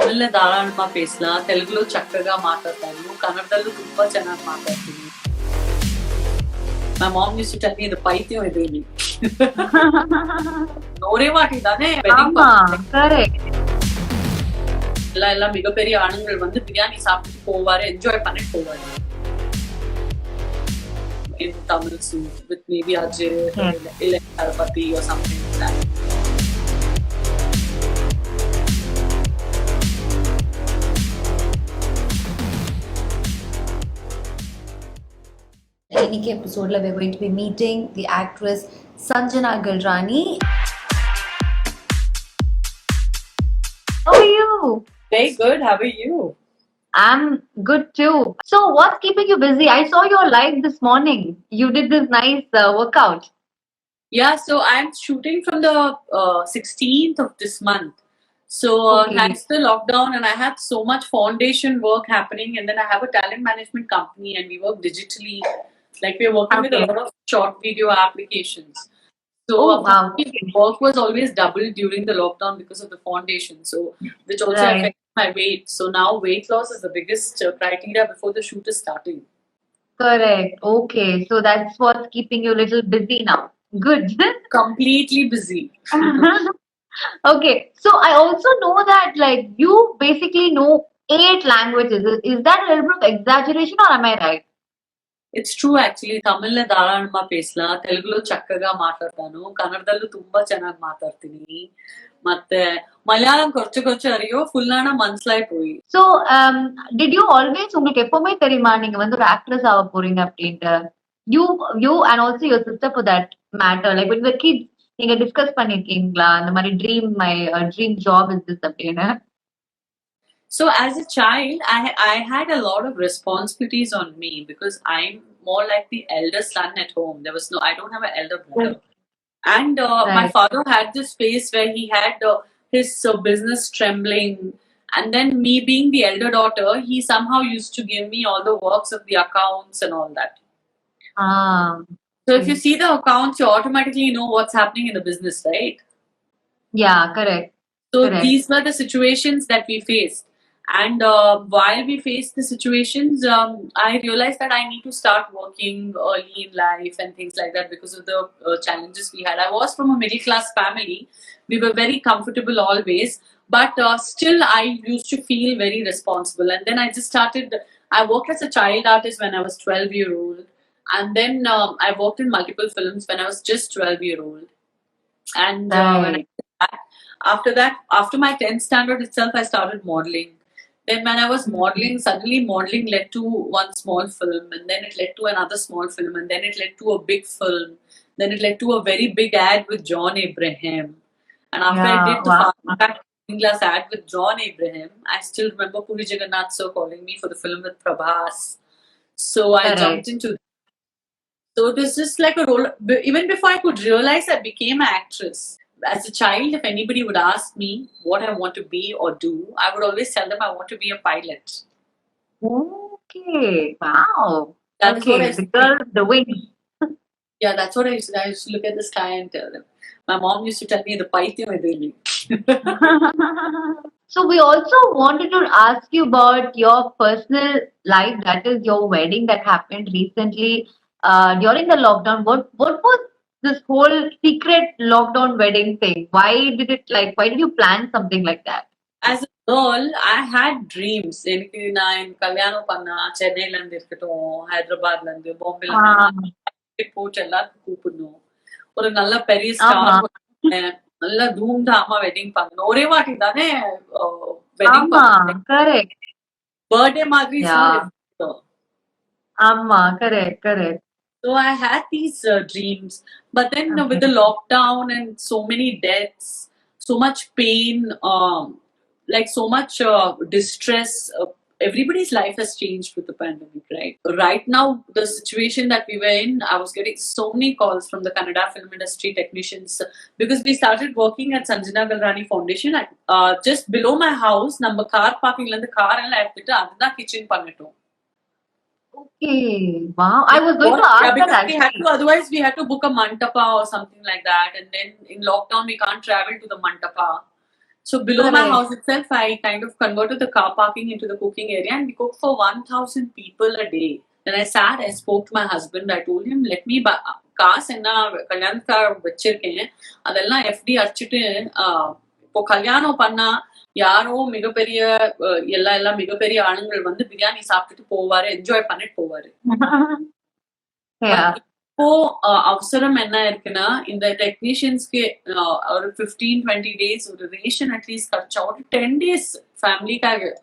ತಮಿಳ್ನ ಧಾರಾಳமா பேசலாம், ತೆಲುಗುలో చక్కగా మాట్లాడతాను, కన్నడದಲ್ಲೂ ತುಂಬಾ ಚೆನ್ನಾಗಿ ಮಾತಾಡ್ತೀನಿ. My mom used to tell me ಇದು ಪೈತ್ಯಂ ಇದೆ ಇಲ್ಲಿ. ஒரே வாட்டி தானே வெட்டிங் ஆமா கரெக்ட் எல்லாம் மிகப்பெரிய ஆணுங்கள் வந்து பிரியாணி சாப்பிட்டு போவாரு, என்ஜாய் பண்ணிட்டு போவாரு. In Tamil soup with maybe ajay இல்ல பத்தி or something like that. இன்னைக்கு எபிசோட்ல we're going to be meeting the actress Sanjana Galrani. How are you? Very good, how are you? I'm good too. So what's keeping you busy? I saw your live this morning. You did this nice workout. Yeah, so I'm shooting from the 16th of this month. So Okay. thanks to the lockdown, and I had so much foundation work happening, and then I have a talent management company, and we work digitally. Like we're working with a Okay. lot of short video applications. So Oh, wow. work was always doubled during the lockdown because of the foundation. So which also Right. affected my weight. So now weight loss is the biggest criteria before the shoot is starting. Correct. Okay. So that's what's keeping you a little busy now. Good. Completely busy. Okay. So I also know that like you basically know 8 languages. Is that a little bit of exaggeration or am I right? It's true actually. ತಮಿಳ್ನ ಧಾರಾಳமா பேசலாம், ತೆಲುಗುలో చక్కగా మాట్లాడతాను, ಕನ್ನಡದಲ್ಲೂ ತುಂಬಾ ಚೆನ್ನಾಗಿ ಮಾತಾಡ್ತೀನಿ, ಮತ್ತೆ மலையாளம் கொஞ்சம் அறியோ, ஃபுல்லான மனசிலாய். So did you always உங்களுக்கு எப்பவுமே தெரியுமா நீங்க வந்து ஒரு ஆக்ட்ரஸ் ஆக போறீங்க அப்படின்ட்டு? You and also your sister for that matter, like when you were kids நீங்க டிஸ்கஸ் பண்ணிருக்கீங்களா இந்த மாதிரி ட்ரீம் ஜாப் இஸ் திஸ் அப்படின்னு? So as a child, I had a lot of responsibilities on me because I'm more like the elder son at home. I don't have an elder brother. And my Right. father had this phase where he had his business trembling. And then me being the elder daughter, he somehow used to give me all the works of the accounts and all that. Ah. So if you see the accounts, you automatically know what's happening in the business, right? Yeah, correct. So Correct. these were the situations that we faced. And while we faced the situations, I realized that I need to start working early in life and things like that because of the challenges we had. I was from a middle class family. We were very comfortable always. But still, I used to feel very responsible. And then I just started, I worked as a child artist when I was 12-year-old. And then I worked in multiple films when I was just 12-year-old. And when I Right. did that, after my 10th standard itself, I started modeling. Then when I was modeling, suddenly modeling led to one small film, and then it led to another small film, and then it led to a big film. Then it led to a very big ad with John Abraham. And after I Yeah, did the wow. Fast Glass ad with John Abraham, I still remember Puri Jagannath sir calling me for the film with Prabhas. So I Correct. jumped into. So it was just like a role. Even before I could realize, I became an actress. As a child, if anybody would ask me what I want to be or do, I would always tell them I want to be a pilot. Okay. Wow. That is what Okay. I The girl with the wings. Yeah, that's what I used to. I used to look at the sky and tell them. My mom used to tell me the paityam is really. So we also wanted to ask you about your personal life, that is your wedding that happened recently during the lockdown. What was this whole secret lockdown wedding thing? Why did you plan something like that? As a girl, I had dreams. எனக்கு நான் என் கல்யாணம் பண்ணா சென்னையில இருந்து இருக்கட்டும், ஹைதராபாத்ல இருந்து, பாம்பேல இருந்து போட்டு எல்லாருக்கும் கூப்பிடணும். ஒரு நல்ல பெரிய ஆமா. ஸ்டார் நல்ல தூம்தாமா வெட்டிங் பண்ணணும். ஒரே வாட்டி தானே வெட்டிங் ஆமா, correct. பர்த்டே மாதிரி Yeah. ஆமா, correct. So I had these dreams, but then with the lockdown and so many deaths, so much pain, like so much distress, everybody's life has changed with the pandemic, right? Right now, the situation that we were in, I was getting so many calls from the Kannada film industry technicians because we started working at Sanjana Galrani Foundation at, just below my house. Number car parking la car ella edutittu adha kitchen pannittom. Okay, wow. I was going to ask that because actually. otherwise we had to book a mantapa or something like that, and then in lockdown we can't travel to the mantapa. So below my Correct. house itself, I kind of converted the car parking into the cooking area, and we cook for 1,000 people a day. Then I sat, I spoke to my husband, I told him, let me buy காசு என்ன கல்யாணத்துக்காக வச்சிருக்கேன் அதெல்லாம் FD அடிச்சுட்டு இப்போ கல்யாணம் பண்ணா யாரோ மிகப்பெரிய எல்லாம் மிகப்பெரிய ஆளுங்கள் வந்து பிரியாணி சாப்பிட்டுட்டு போவாரு என்ஜாய் பண்ணிட்டு போவாரு Yeah. இப்போ அவசரம் என்ன இருக்குன்னா இந்த டெக்னீஷியன்ஸ்க்கு ஒரு 15-20 டேஸ் ஒரு ரேஷன் அட்லீஸ்ட் கிடைச்சா ஒரு 10 டேஸ் ஃபேமிலிக்காக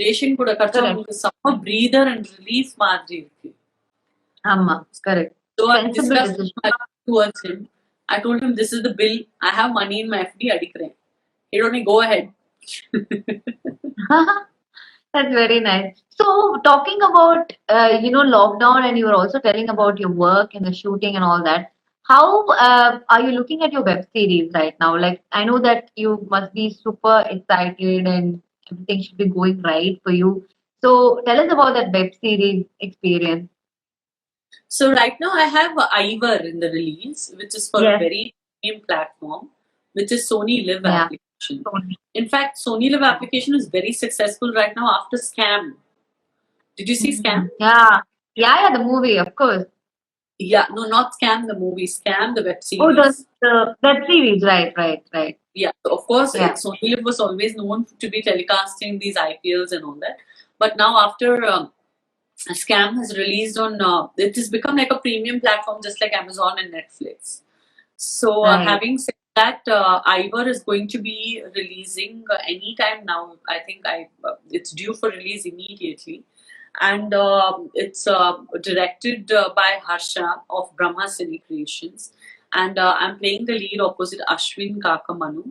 ரேஷன் கூட கிடைச்சா Correct. உங்களுக்கு செம்ம பிரீதர் அண்ட் ரிலீஃப் மாதிரி இருக்கு. ஆமா, correct. So I Sensible discussed decision. towards him. I told him this is the bill. I have money in my FD. அடிக்கிறேன். He told me go ahead. That's very nice. So, talking about lockdown, and you were also telling about your work and the shooting and all that. How are you looking at your web series right now? Like, I know that you must be super excited and everything should be going right for you. So, tell us about that web series experience. So right now I have Ivor in the release, which is for a Yes. very premium platform, which is Sony Live Yeah. application. In fact, Sony Live application is very successful right now after Scam. Did you see Scam? Yeah. Yeah, the movie, of course. Yeah, no, not Scam the movie, Scam the web series. Oh, the web series, right. Yeah, so of course, Yeah. Sony Live was always known to be telecasting these IPLs and all that. But now after Scam has released on, it has become like a premium platform just like Amazon and Netflix. So Right. having said that, Ivor is going to be releasing anytime now. I think it's due for release immediately. And it's directed by Harsha of Brahma Cine Creations. And I'm playing the lead opposite Ashwin Kakamanu.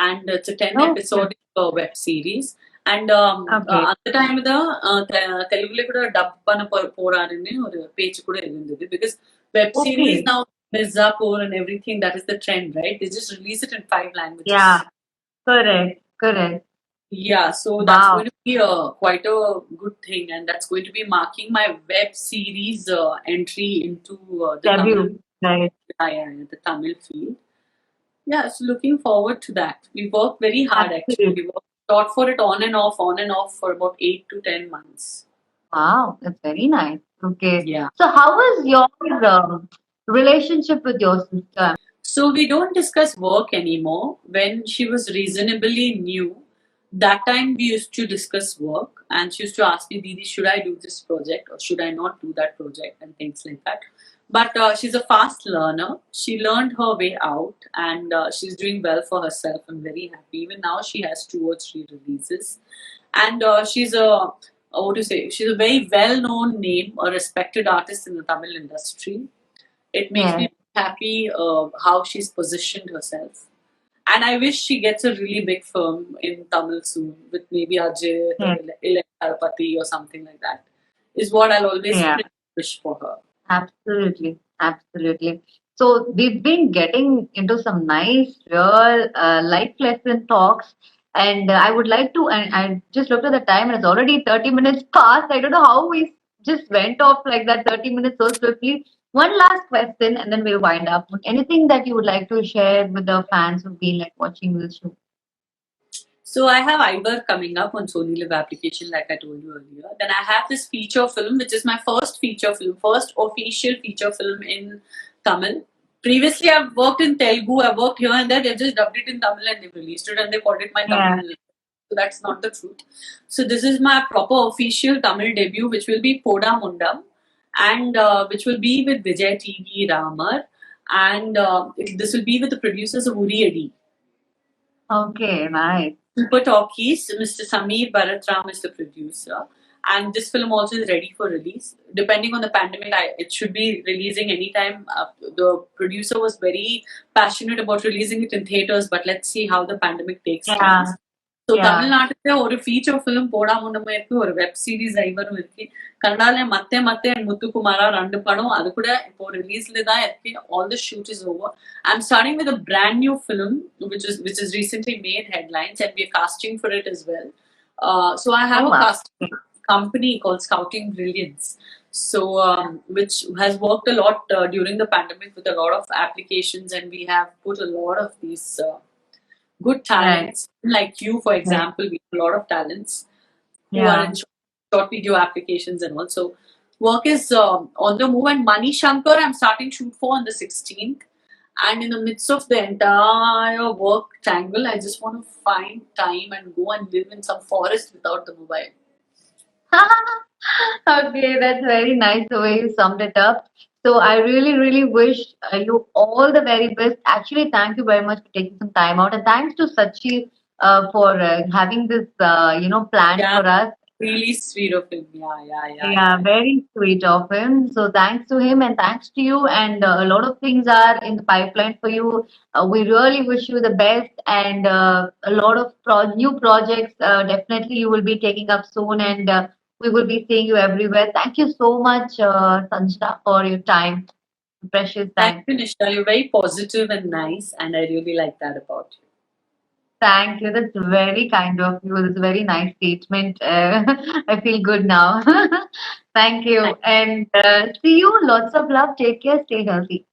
And it's a 10 Oh, episode web series. And Okay. அந்த time தான் தெலுங்குல கூட dub பண்ண போறாருன்னு ஒரு பேச்சு கூட இருந்தது because web Okay. Series now Mirzapur and everything, that is the trend, right? They just release it in 5 languages. Yeah. Correct. Yeah, so that's Wow. going to be quite a good thing, and that's going to be marking my web series entry into the Debut. Tamil, Right. the Tamil field. Yeah, so looking forward to that. We worked very hard actually. Absolutely. We worked for it on and off for about 8 to 10 months. Wow, that's very nice. Okay. Yeah. So, how was your relationship with your sister? So we don't discuss work anymore. When she was reasonably new, that time we used to discuss work, and she used to ask me, Didi, should I do this project or should I not do that project, and things like that. But she's a fast learner. She learned her way out, and she's doing well for herself. I'm very happy. Even now, she has 2 or 3 releases, and she's what to say? She's a very well-known name, a respected artist in the Tamil industry. It makes Yeah. me happy how she's positioned herself. And I wish she gets a really big film in Tamil soon with maybe Ajay, Yeah. Ilai or something like that. Is what I'll always Yeah. wish for her. Absolutely. So, we've been getting into some nice, real life lesson talks. And I would like to, and I just looked at the time and it's already 30 minutes past. I don't know how we just went off like that 30 minutes so swiftly. One last question and then we'll wind up. Anything that you would like to share with the fans who've been like watching this show? So I have Ivor coming up on Sony Live application, like I told you earlier. Then I have this feature film, which is my first feature film, first official feature film in Tamil. Previously, I've worked in Telugu, I've worked here and there. They've just dubbed it in Tamil and they've released it and they called it my Yeah. Tamil. So that's not the truth. So this is my proper official Tamil debut, which will be Poda Mundam, and which will be with Vijay TV Ramar, and this will be with the producers of Uri Adi. Okay, nice. Super Talkies, Mr. Sameer Bharatram is the producer. And this film also is ready for release. Depending on the pandemic, it should be releasing anytime. The producer was very passionate about releasing it in theaters, but let's see how the pandemic takes Yeah. place. So Yeah. தமிழ்நாட்டுல ஒரு feature film போடா முன்னமே இருக்கு, ஒரு web series ஐவரும் இருக்கு. கன்னடால மத்தே and முத்துக்குமாரா 2 படம் அது கூட இப்போ ரிலீஸ்ல தான் இருக்கு. All the shoot is over. I'm starting with a brand new film which is recently made headlines, and we're casting for it as well. So I have Oh, a wow. casting company called Scouting Brilliance, so which has worked a lot during the pandemic with a lot of applications, and we have put a lot of these good Right. talents like you, for Right. example. We have a lot of talents who are Yeah. in short video applications and also work is on the move. And Mani Shankar, I'm starting shoot for on the 16th. And in the midst of the entire work tangle, I just want to find time and go and live in some forest without the mobile. Okay, that's very nice the way you summed it up. So I really, really wish you all the very best. Actually, thank you very much for taking some time out, and thanks to Sachi for having this, planned Yeah, for us. really sweet of him. Yeah, yeah, yeah, Yeah, yeah. very sweet of him. So thanks to him and thanks to you. And a lot of things are in the pipeline for you. We really wish you the best and a lot of new projects. Definitely you will be taking up soon and we will be seeing you everywhere. Thank you so much, Sanjana, for your time, precious Thank time. you, Nisha. You're very positive and nice, and I really like that about you. Thank you. That's very kind of you. That's a very nice statement. I feel good now. Thank you. And see you. Lots of love. Take care. Stay healthy.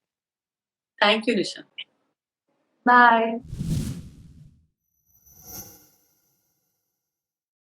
Thank you, Nisha. Bye.